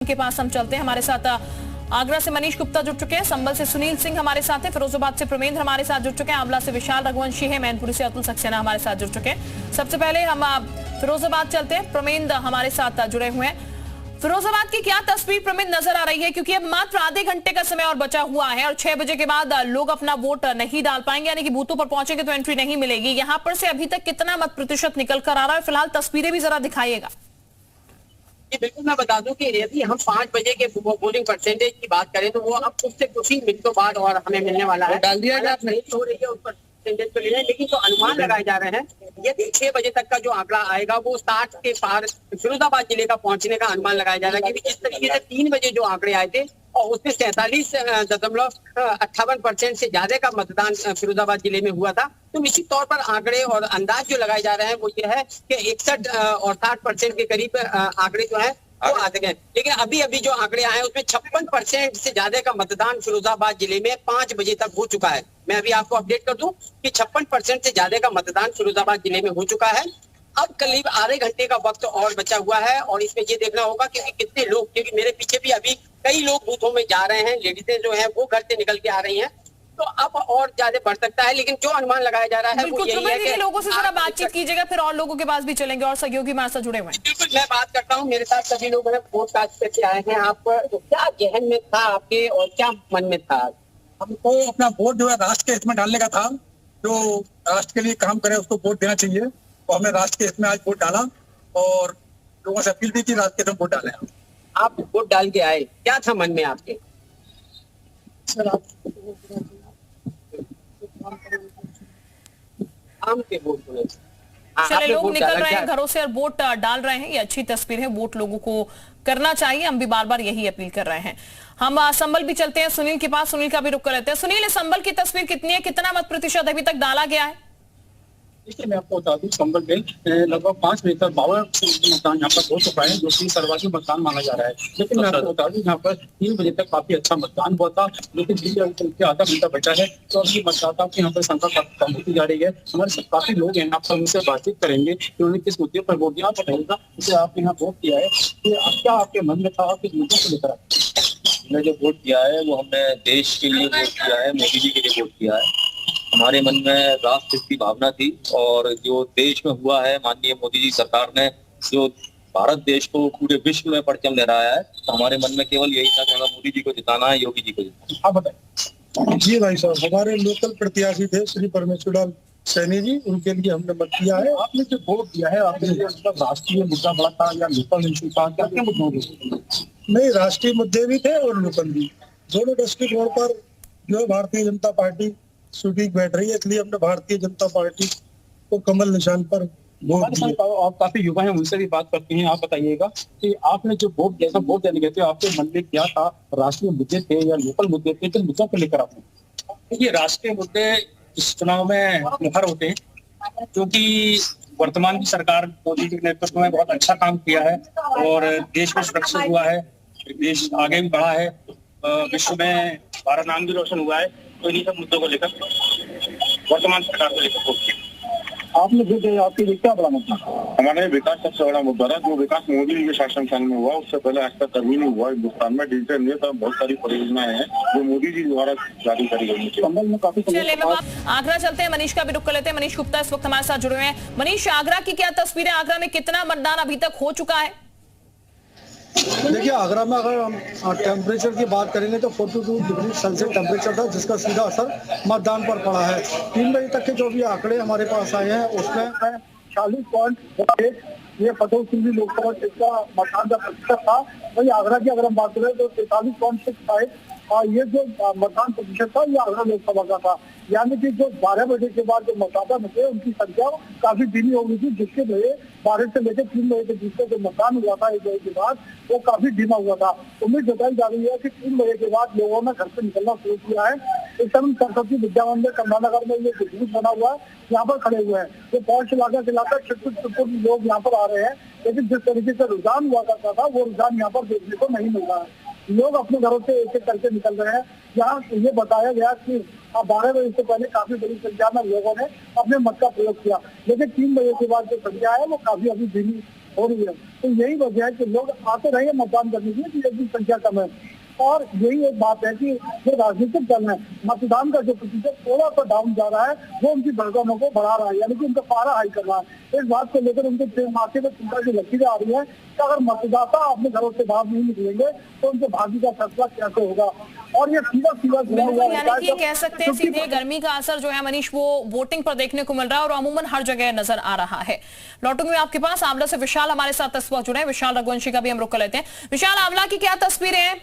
के पास हम चलते हैं। हमारे साथ आगरा से मनीष गुप्ता जुड़ चुके हैं, संबल से सुनील सिंह हमारे साथ हैं, फिरोजाबाद से प्रमेंद्र हमारे साथ जुड़ चुके हैं, आंवला से विशाल रघुवंशी है, मैनपुरी से अतुल सक्सेना हमारे साथ जुड़ चुके हैं। सबसे पहले हम फिरोजाबाद चलते हैं, प्रमेंद्र हमारे साथ जुड़े हुए हैं। फिरोजाबाद की क्या तस्वीर प्रमेंद्र नजर आ रही है, क्योंकि अब मात्र आधे घंटे का समय और बचा हुआ है और 6 बजे के बाद लोग अपना वोट नहीं डाल पाएंगे, यानी कि बूथों पर पहुंचेंगे तो एंट्री नहीं मिलेगी। यहां पर से अभी तक कितना मत प्रतिशत निकल कर आ रहा है, फिलहाल तस्वीरें भी जरा दिखाइएगा। बिल्कुल, मैं बता दूं कि यदि हम 5 बजे के पोलिंग परसेंटेज की बात करें तो वो अब उससे कुछ ही मिनटों बाद और हमें मिलने वाला है। डाल दिया जाए नहीं हो रही है उस परसेंटेज को लेना, लेकिन जो अनुमान लगाए जा रहे हैं यदि 6 बजे तक का जो आंकड़ा आएगा वो 60 के पार फिरोजाबाद जिले का पहुंचने का अनुमान लगाया जा रहा है। क्योंकि जिस तरीके से 3 बजे जो आंकड़े आए थे और उसमें 43.58% से ज्यादा का मतदान फिरोजाबाद जिले में हुआ था, तो निश्चित तौर पर आंकड़े और अंदाज जो लगाए जा रहे हैं वो ये है कि 61 और 60% के करीब आंकड़े जो है वो आ सके। लेकिन अभी अभी जो आंकड़े आए हैं उसमें 56% से ज्यादा का मतदान फिरोजाबाद जिले में 5 बजे तक हो चुका है। मैं अभी आपको अपडेट कर दूं कि 56% से ज्यादा का मतदान फिरोजाबाद जिले में हो चुका है। अब करीब आधे घंटे का वक्त और बचा हुआ है और इसमें ये देखना होगा कि कितने लोग, क्योंकि मेरे पीछे भी अभी कई लोग बूथों में जा रहे हैं, लेडीजें जो है वो घर से निकल के आ रही हैं, तो अब और ज्यादा बढ़ सकता है। लेकिन जो अनुमान लगाया जा रहा है वो यही है कि लोगों से जरा बातचीत कीजिएगा, फिर और लोगों के पास भी चलेंगे और सहयोगी हमारे साथ जुड़े हुए हैं। बिल्कुल, मैं बात करता हूँ, मेरे साथ सभी लोग हैं, वोट कास्ट करके आए हैं। आप तो क्या जहन में था आपके और क्या मन में था? हमको अपना वोट जो है राष्ट्र के हित में डालने का था। जो राष्ट्र के लिए काम करे उसको वोट देना चाहिए, और हमने राष्ट्र के हित में आज वोट डाला और लोगों से अपील की कि राष्ट्र के हित में वोट डालें। आप वोट डाल के आए, क्या था मन में आपके? आम के वोट होने चले लोग निकल रहे हैं घरों से और वोट डाल रहे हैं, ये अच्छी तस्वीर है। वोट लोगों को करना चाहिए, हम भी बार बार यही अपील कर रहे हैं। हम संबल भी चलते हैं, सुनील के पास, सुनील का भी रुक कर लेते हैं। सुनील, संबल की तस्वीर कितनी है, कितना मत प्रतिशत अभी तक डाला गया है? देखिए, मैं आपको बता दूं, संबल में लगभग 5 बजे तक 52% मतदान यहाँ पर हो चुका है, जो कि सर्वाधिक मतदान माना जा रहा है। लेकिन मैं आपको बता दूं, यहाँ पर 3 बजे तक काफी अच्छा मतदान हुआ था, लेकिन आधा घंटा बचा है, तो अभी मतदाताओं की यहाँ पर संख्या काफी कम होती जा रही है। हमारे साथ काफी लोग हैं, आप उनसे बातचीत करेंगे कि उन्होंने किस मुद्दे पर वोट दिया। आप बताइएगा, जैसे आपने यहाँ वोट किया है, क्या आपके मन में था, किस मुद्दे को लेकर? हमने जो वोट किया है वो हमने देश के लिए वोट किया है, मोदी जी के लिए वोट किया है। हमारे मन में राष्ट्र की भावना थी, और जो देश में हुआ है, माननीय मोदी जी सरकार ने जो भारत देश को पूरे विश्व में परचम लहराया है, तो हमारे मन में केवल यही था कि हमें मोदी जी को जिताना है, योगी जी को जिताना। आप बताएं। जी भाई साहब, हमारे लोकल प्रत्याशी थे श्री परमेश्वर लाल सैनी जी, उनके लिए हमने मत किया है। आपने जो वोट दिया है, आपने मतलब राष्ट्रीय मुद्दा बड़ा था या लोकल इशू था, क्या मुद्दे? नहीं, राष्ट्रीय मुद्दे भी थे और लोकल भी, दोनों दृष्टिकोण पर जो भारतीय जनता पार्टी सटीक बैठ रही है, इसलिए हमने भारतीय जनता पार्टी को कमल निशान पर वोट दिया। आप काफी युवा हैं, उनसे भी बात करते हैं। आप बताइएगा कि आपने जो वोट दिया, वोट देने गए थे, आपके मन में क्या था? राष्ट्रीय मुद्दे थे या लोकल मुद्दे थे? किन मुद्दों को लेकर आपने? ये राष्ट्रीय मुद्दे इस चुनाव में मुखर होते हैं, क्योंकि वर्तमान की सरकार मोदी जी के नेतृत्व में बहुत अच्छा काम किया है और देश में सुरक्षित हुआ है, देश आगे भी बढ़ा है, विश्व में भारत नाम भी रोशन हुआ है। तो इन्हीं सब मुद्दों को लेकर वर्तमान सरकार को लेकर वोट किया। आपने जो दिया, आपके लिए क्या बड़ा मुद्दा? हमारे विकास सबसे बड़ा मुद्दा था। जो विकास मोदी जी के शासनकाल में हुआ, उससे पहले आज तक कभी नहीं हुआ हिंदुस्तान में। डिजिटल इंडिया तक बहुत सारी परियोजनाएं हैं जो मोदी जी द्वारा जारी करी गई है। संबल में काफी आगरा चलते हैं, मनीष का भी रुक कर लेते हैं। मनीष गुप्ता इस वक्त हमारे साथ जुड़े हुए हैं। मनीष, आगरा की क्या तस्वीर है? आगरा में कितना मतदान अभी तक हो चुका है? देखिए, आगरा में अगर हम टेम्परेचर की बात करेंगे तो 42 डिग्री सेल्सियस टेम्परेचर था, जिसका सीधा असर मतदान पर पड़ा है। 3 बजे तक के जो भी आंकड़े हमारे पास आए हैं उसमें 40.1 ये फतेह सिंह लोकसभा सीट का मतदान का प्रतिशत था। वही आगरा की अगर हम बात करें तो 43.65 ये जो मतदान प्रतिशत था, ये आगरा लोकसभा का था। यानी कि जो 12 बजे के बाद जो मतदाता निकले उनकी संख्या काफी धीमी हो गई थी, जिसके वजह 12 से लेकर 3 बजे के बीच में जो मतदान हुआ था 1 बजे के बाद, वो काफी धीमा हुआ था। उम्मीद जताई जा रही है कि 3 बजे के बाद लोगों ने घर से निकलना शुरू किया है। इस समय सरस्वती विद्या मंदिर कमलानगर में ये जुलूस बना हुआ है, यहाँ पर खड़े हुए हैं। जो पौष इलाका छिटपुट लोग यहाँ पर आ रहे हैं, लेकिन जिस तरीके से रुझान हुआ करता था वो रुझान यहाँ पर देखने को नहीं मिल रहा है। लोग अपने घरों से एक एक करके निकल रहे हैं। यहाँ ये बताया गया कि 12 बजे से पहले काफी बड़ी संख्या में लोगों ने अपने मत का प्रयोग किया, लेकिन 3 बजे के बाद जो संख्या है वो काफी अभी धीमी हो रही है। तो यही वजह है कि लोग आते रहेंगे मतदान करने के लिए, कि संख्या कम है। और यही एक बात है कि जो राजनीतिक दल है, मतदान का जो प्रतिशत थोड़ा सा डाउन जा रहा है, वो उनकी धड़कनों को बढ़ा रहा है, यानी कि उनका पारा हाई कर रहा है। इस बात को लेकर उनके माथे में चिंता की लकीरें आ रही है कि अगर मतदाता अपने घरों से बाहर नहीं निकलेंगे तो उनके भाग्य का फैसला कैसे होगा। और ये सीधा बिल्कुल, यानी कि कह सकते हैं सीधे गर्मी का असर जो है मनीष वो वोटिंग पर देखने को मिल रहा है और अमूमन हर जगह नजर आ रहा है। लौटूंगी मैं आपके पास, आंवला से विशाल हमारे साथ इस वक्त जुड़े हैं। विशाल रघुवंशी का भी हम रुख कर लेते हैं। विशाल, आंवला की क्या तस्वीरें हैं?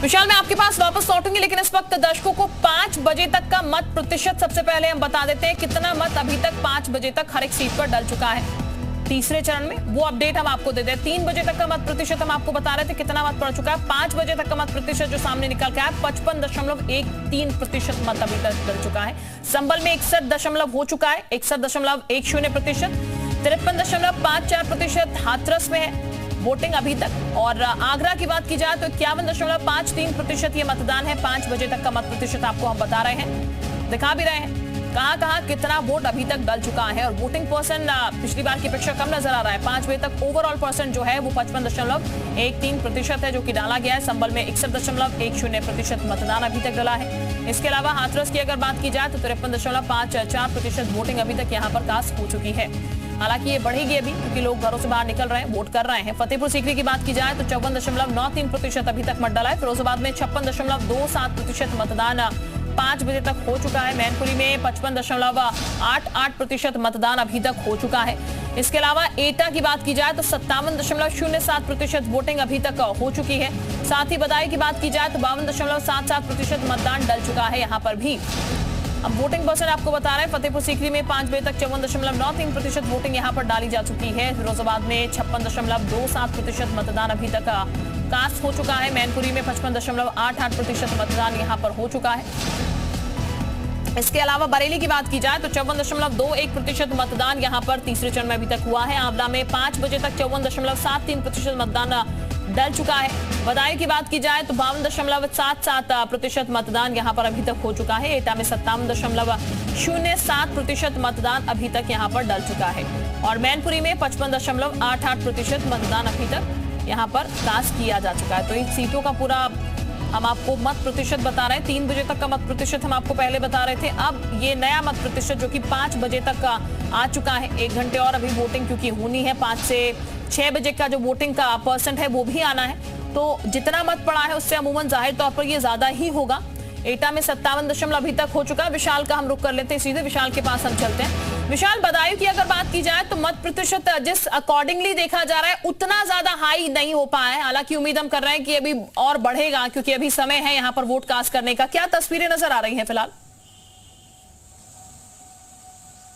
विशाल, मैं आपके पास वापस लौटूंगी, लेकिन इस वक्त दर्शकों को 5 बजे तक का मत प्रतिशत सबसे पहले हम बता देते हैं। कितना मत अभी तक 5 बजे तक हर एक सीट पर डल चुका है तीसरे चरण में, वो अपडेट हम आपको दे दें। 3 बजे तक का मत प्रतिशत हम आपको बता रहे थे कितना मत पड़ चुका है। 5 बजे तक का मत प्रतिशत जो सामने निकल के आया 55.13% मत अभी तक डल चुका है। संभल में 61 हो चुका है, 61.10%, 53.54% हाथरस में है वोटिंग अभी तक। और आगरा की बात की जाए तो 51.53% ये मतदान है। 5 बजे तक का मत प्रतिशत आपको हम बता रहे हैं, दिखा भी रहे हैं कहां कितना वोट अभी तक डल चुका है। और वोटिंग परसेंट पिछली बार की अपेक्षा कम नजर आ रहा है। 5 बजे तक ओवरऑल परसेंट जो है वो 55.13% है जो कि डाला गया है। संभल में 61.10% मतदान अभी तक डला है। इसके अलावा हाथरस की अगर बात की जाए तो 53.54% वोटिंग अभी तक यहाँ पर कास्ट हो चुकी है। हालांकि ये बढ़ेगी अभी क्योंकि लोग घरों से बाहर निकल रहे हैं, वोट कर रहे हैं। फतेहपुर सीकरी की बात की जाए तो 54.93% अभी तक मत डला है। फिरोजाबाद में 56.27% मतदान 5 बजे तक हो चुका है। मैनपुरी में 55.88% मतदान अभी तक हो चुका है। इसके अलावा एटा की बात की जाए तो 57.07% वोटिंग अभी तक हो चुकी है। साथ ही बदायूं की बात की जाए तो 52.77% मतदान डल चुका है यहाँ पर भी। अब वोटिंग परसेंट आपको बता रहे हैं। फतेहपुर सीकरी में 5 बजे तक 54.93% वोटिंग यहाँ पर डाली जा चुकी है। फिरोजाबाद में 56.27% मतदान अभी तक कास्ट हो चुका है। मैनपुरी में 55.88% मतदान यहाँ पर हो चुका है। इसके अलावा बरेली की बात की जाए तो 54.21% मतदान यहाँ पर तीसरे चरण में अभी तक हुआ है। आंवला में 5 बजे तक 54.73% मतदान डल चुका है। बदायूं की बात की जाए तो 52.77% मतदान यहाँ पर अभी तक हो चुका है। एटा में 57.07% मतदान अभी तक यहाँ पर डल चुका है। और मैनपुरी में 55.88% मतदान अभी तक यहाँ पर कास्ट किया जा चुका है। तो इन सीटों का पूरा हम आपको मत प्रतिशत बता रहे हैं। 3 बजे तक का मत प्रतिशत हम आपको पहले बता रहे थे। अब ये नया मत प्रतिशत जो कि 5 बजे तक का आ चुका है। 1 घंटे और अभी वोटिंग क्योंकि होनी है। 5 से 6 बजे का जो वोटिंग का परसेंट है वो भी आना है। तो जितना मत पड़ा है उससे अमूमन जाहिर तौर पर ये ज्यादा ही होगा। एटा में 57 अभी तक हो चुका है। विशाल का हम रुख कर लेते हैं, सीधे विशाल के पास हम चलते हैं। विशाल, बदायूं की अगर बात की जाए तो मत प्रतिशत जिस अकॉर्डिंगली देखा जा रहा है उतना ज्यादा हाई नहीं हो पाया है। हालांकि उम्मीद हम कर रहे हैं कि अभी और बढ़ेगा क्योंकि अभी समय है यहाँ पर वोट कास्ट करने का। क्या तस्वीरें नजर आ रही हैं फिलहाल?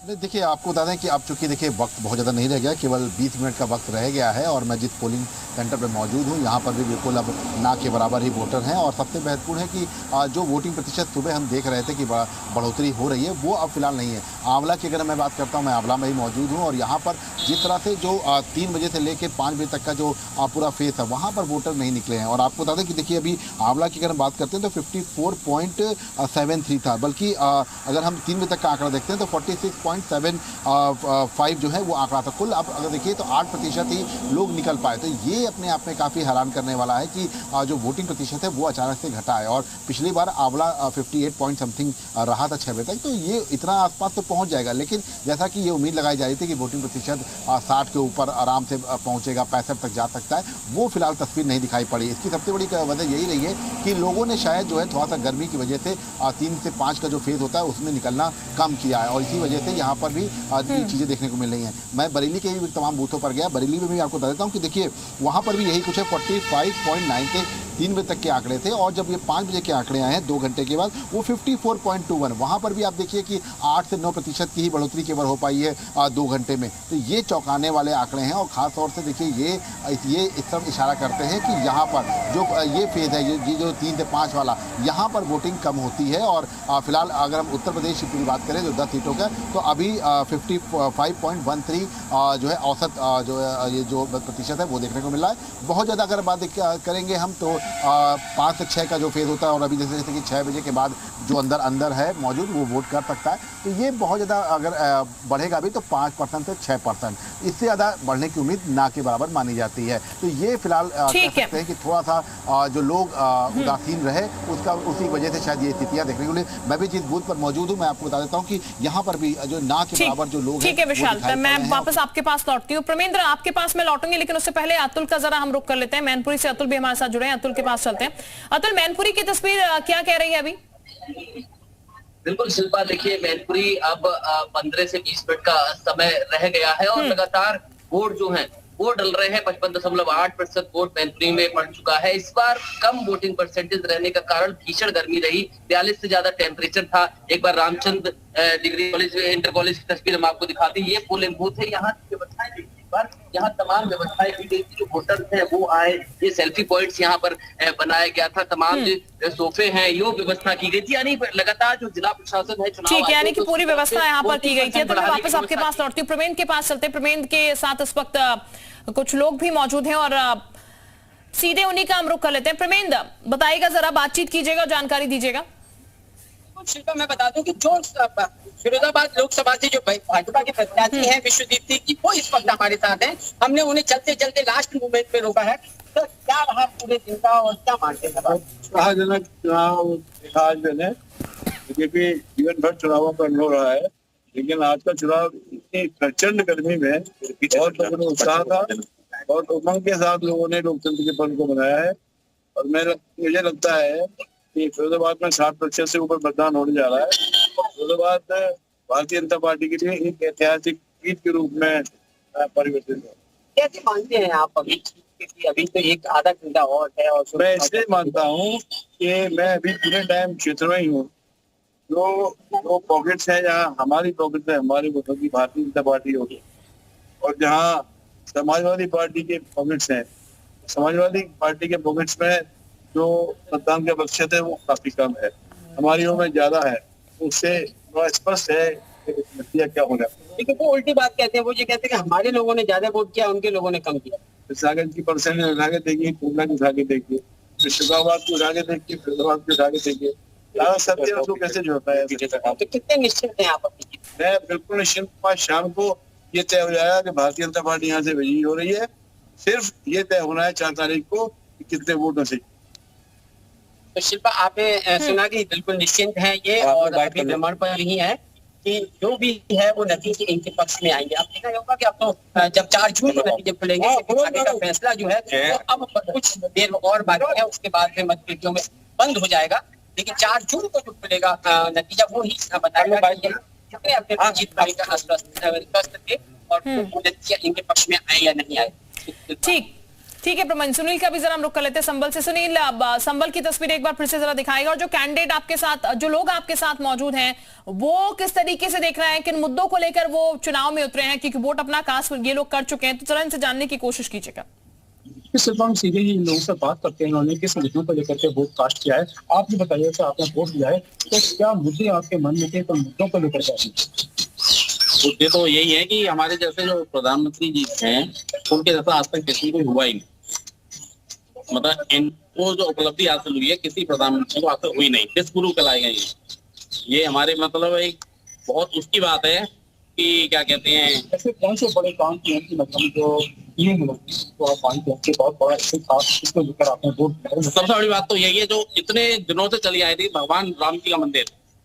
देखिए, आपको बता दें कि अब चूंकि देखिए वक्त बहुत ज़्यादा नहीं रह गया, केवल 20 मिनट का वक्त रह गया है और मैं जिस पोलिंग सेंटर पर मौजूद हूँ यहाँ पर भी बिल्कुल अब ना के बराबर ही वोटर हैं। और सबसे महत्वपूर्ण है कि जो वोटिंग प्रतिशत सुबह हम देख रहे थे कि बढ़ोतरी हो रही है वो अब फिलहाल नहीं है। आंवला की अगर मैं बात करता हूँ, मैं आंवला में ही मौजूद हूँ और यहाँ पर जिस तरह से जो 3 बजे से लेकर 5 बजे तक का जो पूरा फेस है वहाँ पर वोटर नहीं निकले हैं। और आपको बता दें कि देखिए अभी आंवला की अगर हम बात करते हैं तो 54.73 था, बल्कि अगर हम 3 बजे तक का आंकड़ा देखते हैं तो 46.75 जो है वो आंकड़ा था कुल। अब अगर देखिए तो 8% ही लोग निकल पाए। तो ये अपने आप में काफ़ी हैरान करने वाला है कि जो वोटिंग प्रतिशत है वो अचानक से घटा है। और पिछली बार आंवला 58 पॉइंट समथिंग रहा था 6 बजे तक, तो ये इतना आसपास तो पहुंच जाएगा। लेकिन जैसा कि ये उम्मीद लगाई जा रही थी कि वोटिंग प्रतिशत 60 के ऊपर आराम से पहुंचेगा, 65 तक जा सकता है, वो फिलहाल तस्वीर नहीं दिखाई पड़ी। इसकी सबसे बड़ी वजह यही रही है कि लोगों ने शायद जो है थोड़ा सा गर्मी की वजह से 3 से 5 का जो फेज होता है उसमें निकलना कम किया है और इसी वजह से यहाँ पर भी चीज़ें देखने को मिल रही हैं। मैं बरेली के भी तमाम बूथों पर गया, बरेली में भी आपको बता देता हूँ कि देखिए वहाँ पर भी यही कुछ है। 45.9 से 3 बजे तक के आंकड़े थे और जब ये 5 बजे के आंकड़े आए हैं 2 घंटे के बाद वो 54.21, वहाँ पर भी आप देखिए कि 8 से 9% की ही बढ़ोतरी केवल हो पाई है 2 घंटे में। तो ये चौंकाने वाले आंकड़े हैं और ख़ास तौर से देखिए ये इस तरफ इशारा करते हैं कि यहाँ पर जो ये फेज़ है, ये जो 3 से 5 वाला, यहाँ पर वोटिंग कम होती है। और फिलहाल अगर हम उत्तर प्रदेश की बात करें जो 10 सीटों का, तो अभी 55.13 जो है औसत जो ये जो प्रतिशत है वो देखने को मिला है। बहुत ज़्यादा अगर बात करेंगे हम तो 5 से 6 का जो फेज होता है, और अभी जैसे कि 6 बजे के बाद जो अंदर है मौजूद वो वोट कर सकता है। तो ये बहुत ज़्यादा अगर बढ़ेगा भी तो 5% से 6%, इससे ज़्यादा बढ़ने की उम्मीद ना के बराबर मानी जाती है। तो ये फिलहाल कह सकते हैं कि थोड़ा सा जो लोग उदासीन रहे उसी वजह से शायद ये स्थितियाँ देखने को मिली। मैं भी जिस बूथ पर मौजूद हूँ मैं आपको बता देता हूँ कि यहाँ पर भी जो ना के बराबर जो लोग ठीक है विशाल, मैं वापस आपके पास लौटती हूँ। प्रमेंद्र आपके पास मैं लौटूंगी, लेकिन उससे पहले अतुल का जरा हम रुख कर लेते हैं। मैनपुरी से अतुल भी हमारे साथ जुड़े हैं, अतुल के पास चलते हैं। अतुल, मैनपुरी की तस्वीर क्या कह रही है अभी? बिल्कुल शिल्पा, देखिए मैनपुरी अब 15 से 20 मिनट का समय रह गया है और लगातार वोट जो है वो डल रहे हैं। 55.8% वोट मैनपुरी में पड़ चुका है। इस बार कम वोटिंग परसेंटेज रहने का कारण भीषण गर्मी रही, 42 से ज्यादा टेम्परेचर था। एक बार Ramchandra degree college inter college की तस्वीर हम आपको दिखाते हैं। ये पोलिंग बूथ है, यहाँ व्यवस्थाएं देखिए, यहाँ तमाम व्यवस्थाएं की गई थी। जो वोटर्स हैं वो आए, ये सेल्फी पॉइंट्स यहाँ पर बनाया गया था, तमाम जो सोफे हैं ये व्यवस्था की गई थी। यानी लगातार जो जिला प्रशासन है चुनाव, ठीक है, यानी कि पूरी व्यवस्था यहाँ पर की गई थी। तो मैं वापस आपके पास लौटती हूँ, प्रमेंद्र के पास चलते हैं। प्रमेंद्र के साथ इस वक्त कुछ लोग भी मौजूद हैं और सीधे उन्हीं का हम रुख कर लेते हैं। प्रमेंद्र बताइएगा, जरा बातचीत कीजिएगा और जानकारी दीजिएगा। शिल्पा, मैं बता दूं कि जो फिरोजाबाद लोकसभा से जो भाजपा के प्रत्याशी हैं विश्वजीत सिंह की, वो इस वक्त हमारे साथ हैं। हमने उन्हें चलते चलते लास्ट मूवमेंट पे रोका है। तो क्या रहा पूरे दिन का और क्या मानते हैं? उत्साहजनक चुनाव देखा आज मैंने, क्योंकि जीवन भर चुनावों पर हो रहा है, लेकिन आज का चुनाव इतनी प्रचंड गर्मी में बहुत लोगों ने उत्साह था और उमंग के साथ लोगों ने लोकतंत्र के पर्व को मनाया है। और मुझे लगता है कि फिरोजाबाद में 60% से ऊपर मतदान होने जा रहा है। फिरोजाबाद भारतीय जनता पार्टी के लिए एक ऐतिहासिक जीत के रूप में परिवर्तित हुआ। कैसे मानते हैं आप अभी तो एक आधा घंटा और है? और मैं इसलिए मानता हूँ कि मैं अभी पूरे टाइम क्षेत्र में ही हूँ। जो पॉकेट्स है, जहाँ हमारी पॉकेट है, हमारे वोटों की भारतीय जनता पार्टी होगी, और जहाँ समाजवादी पार्टी के पॉकेट्स हैं, समाजवादी पार्टी के पॉकेट्स में जो मतदान का प्रतिशत है वो काफी कम है, हमारी में ज्यादा है। उससे बड़ा स्पष्ट है कि नतीजा क्या होगा। लेकिन वो उल्टी बात कहते हैं, वो ये कहते हैं कि हमारे लोगों ने ज्यादा वोट किया, उनके लोगों ने कम किया। सागर की परसेंटेज उठा के देखिए, खुलना की उठा के देखिए, मुर्शिदाबाद को उठा के देखिए, फिरोजाबाद को उठा के देखिए, सत्य उसको कैसे जोड़ता है? तो कितने निश्चित हैं आप अपनी? मैं बिल्कुल निश्चित। आज शाम को ये तय हो जाएगा कि भारतीय जनता पार्टी यहाँ से विजयी हो रही है। सिर्फ ये तय होना है 4 तारीख को कि कितने वोट नसीब। तो शिल्पा, आपने सुना कि बिल्कुल निश्चिंत है ये, और अभी भ्रमण पर ही है कि जो भी है वो नतीजे इनके पक्ष में आएंगे। आप देखा होगा कि अब तो जब 4 जून को नतीजे खुलेंगे, आगे का फैसला जो है वो अब कुछ देर और बाकी है, उसके बाद में मतपेटियों में बंद हो जाएगा। लेकिन 4 जून को जो खुलेगा नतीजा वो ही बताएगा कितने अपने जीत पाने का आश्वस्त थे और नतीजा इनके पक्ष में आए या नहीं आए। ठीक है प्रमन, सुनील का भी जरा हम रुक कर लेते हैं संबल से। सुनील, संबल की तस्वीर एक बार फिर से जरा दिखाएगा, और जो कैंडिडेट आपके साथ, जो लोग आपके साथ मौजूद हैं, वो किस तरीके से देख रहे हैं, किन मुद्दों को लेकर वो चुनाव में उतरे हैं, क्योंकि वोट अपना कास्ट ये लोग कर चुके हैं, तो जरा इनसे जानने की कोशिश कीजिएगा। सिर्फ हम सीधे ही इन लोगों से बात करते हैं, इन्होंने किस मुद्दों को लेकर के वोट कास्ट किया है। आप भी बताइए कि आपने वोट दिया है तो क्या मुद्दे आपके मन में थे, तो मुद्दों को लेकर के? मुद्दे तो यही है कि हमारे जैसे जो प्रधानमंत्री जी हैं उनके जैसा आज तक किसी को हुआ ही नहीं। मतलब इनको जो उपलब्धि हासिल हुई है किसी प्रधानमंत्री को हासिल हुई नहीं, विश्वगुरु कहलाए गए हैं। ये हमारे मतलब एक बहुत उसकी बात है कि क्या कहते हैं, ऐसे कौन से बड़े काम किए हैं कि मतलब जो ये तो आप मानते हैं कि बहुत बड़ा इसको लेकर आपने वोट दिया? सबसे बड़ी बात तो यही है, जो इतने दिनों से चली आई थी भगवान राम जी का मंदिर,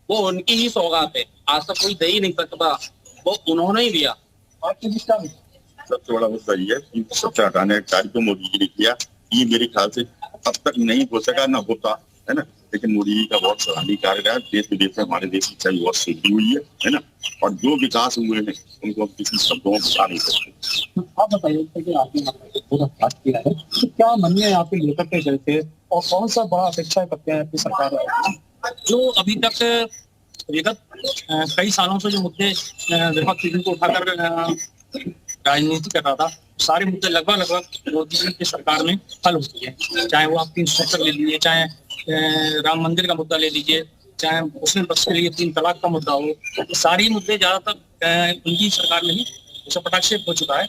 वो उनकी ही सौगात है, आज तक कोई दे ही नहीं सकता, वो उन्होंने ही दिया। आपके बीच क्या सबसे बड़ा मुद्दा ये है कि सबसे हटाने का कार्य तो मोदी जी ने किया, ये मेरे ख्याल से अब तक नहीं हो सका, ना होता है ना। लेकिन मोदी जी का बहुत सराहनीय कार्य रहा, देश विदेश में हमारे देश की छवि बहुत सीधी हुई है ना। और जो विकास हुए हैं उनको हम किसी शब्दों में बता नहीं सकते। आप बताइए कि आपने पूरा बात किया है, तो क्या मन में आप लेकर के गए थे और कौन सा बड़ा अपेक्षा करते हैं आपकी सरकार? जो अभी तक विगत कई सालों से जो मुद्दे विपक्ष को उठाकर राजनीति कर रहा था, सारे मुद्दे लगभग मोदी जी की सरकार में हल हो गए हैं। चाहे वो आप 370 ले लीजिए, चाहे राम मंदिर का मुद्दा ले लीजिए, चाहे मुस्लिम पक्ष के लिए 3 तलाक का मुद्दा हो, सारे मुद्दे ज्यादातर उनकी सरकार में ही सपटाक्षेप हो चुका है।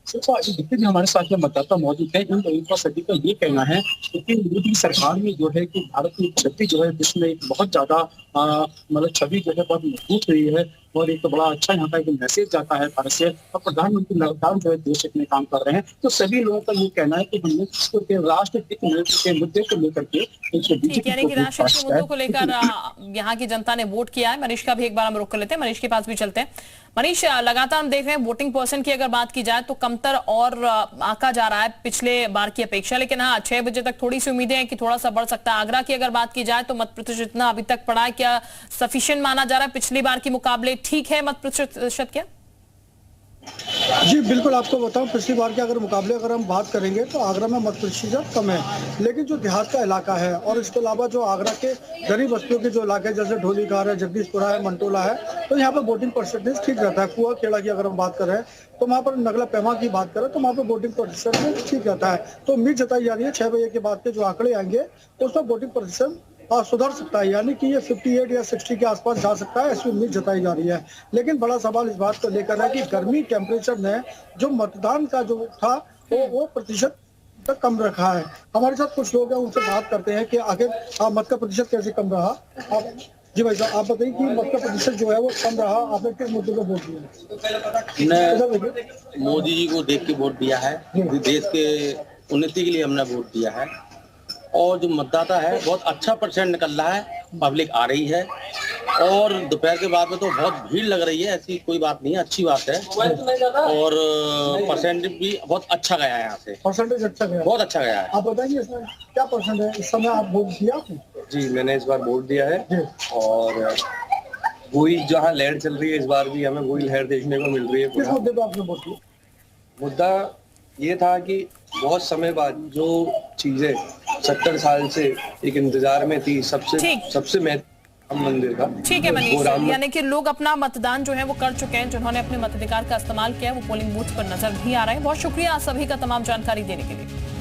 सिर्फ जितने भी हमारे साथ में मतदाता मौजूद हैं, इन लोगों का सभी का ये कहना है कि मोदी सरकार में जो है कि भारत की छवि जो है विश्व में एक बहुत ज्यादा मतलब छवि जो है बहुत मजबूत हुई है और एक बड़ा अच्छा यहाँ का एक मैसेज जाता है भारत से, और प्रधानमंत्री लगातार जो है देश हित में काम कर रहे हैं। तो सभी लोगों का ये कहना है कि हमने इसको के राष्ट्र हित के मुद्दे को लेकर के ठीक, यानी कि राष्ट्र के मुद्दों को लेकर यहाँ की जनता ने वोट किया है। मनीष का भी एक बार हम रुक कर लेते हैं, मनीष के पास भी चलते हैं। मनीष, लगातार हम देख रहे हैं वोटिंग परसेंट की अगर बात की जाए तो कमतर और आंका जा रहा है पिछले बार की अपेक्षा, लेकिन हाँ 6 बजे तक थोड़ी सी उम्मीदें हैं कि थोड़ा सा बढ़ सकता है। आगरा की अगर बात की जाए तो मत प्रतिशत इतना अभी तक पड़ा है, क्या सफिशिएंट माना जा रहा है पिछली बार के मुकाबले? ठीक है मत प्रतिशत क्या? जी बिल्कुल, आपको बताऊं पिछली बार के अगर मुकाबले अगर हम बात करेंगे तो आगरा में मत प्रतिशत कम है, लेकिन जो देहात का इलाका है और इसके अलावा जो आगरा के गरीब बस्तियों के जो इलाके जैसे ढोलीघार है, जगदीशपुरा है, मंटोला है, तो यहाँ पे वोटिंग परसेंटेज ठीक रहता है। कुआ खेड़ा की अगर हम बात करें तो वहाँ पर नगला पैमा की बात करें तो वहाँ पे वोटिंग परसेंटेज ठीक रहता है। तो उम्मीद जताई जा रही है 6 बजे के बाद के जो आंकड़े आएंगे उसमें वोटिंग प्रतिशत सुधर सकता है, यानी कि ये 58 या 60 के आसपास जा सकता है, ऐसी उम्मीद जताई जा रही है। लेकिन बड़ा सवाल इस बात को लेकर है कि गर्मी टेम्परेचर ने जो मतदान का जो था वो प्रतिशत तक कम रखा है। हमारे साथ कुछ लोग हैं, उनसे बात करते हैं कि आखिर मत का प्रतिशत कैसे कम रहा। आप जी भाई साहब, आप बताइए कि मत का प्रतिशत जो है वो कम रहा, आपने किस मुद्दे पर वोट दिया? मोदी जी को देख के वोट दिया है, देश के उन्नति के लिए हमने वोट दिया है, और जो मतदाता है बहुत अच्छा परसेंट निकल रहा है, पब्लिक आ रही है, और दोपहर के बाद में तो बहुत भीड़ लग रही है, ऐसी कोई बात नहीं है, अच्छी बात है। और परसेंट भी बहुत अच्छा गया है, यहाँ से परसेंटेज अच्छा गया, बहुत अच्छा गया है। आप बताइए इसमें क्या परसेंट है इस समय? आप वोट दिया आपने? जी मैंने इस बार वोट दिया है, और वही जहाँ लहर चल रही है इस बार भी हमें वही लहर देखने को मिल रही है। किस मुद्दे पर आपने वोट दिया? मुद्दा ये था कि बहुत समय बाद जो चीजें 70 साल से एक इंतजार में थी, सबसे महत्वपूर्ण मंदिर का। ठीक है मनीष, यानी कि लोग अपना मतदान जो है वो कर चुके हैं, जिन्होंने अपने मताधिकार का इस्तेमाल किया है वो पोलिंग बूथ पर नजर भी आ रहे हैं। बहुत शुक्रिया सभी का तमाम जानकारी देने के लिए।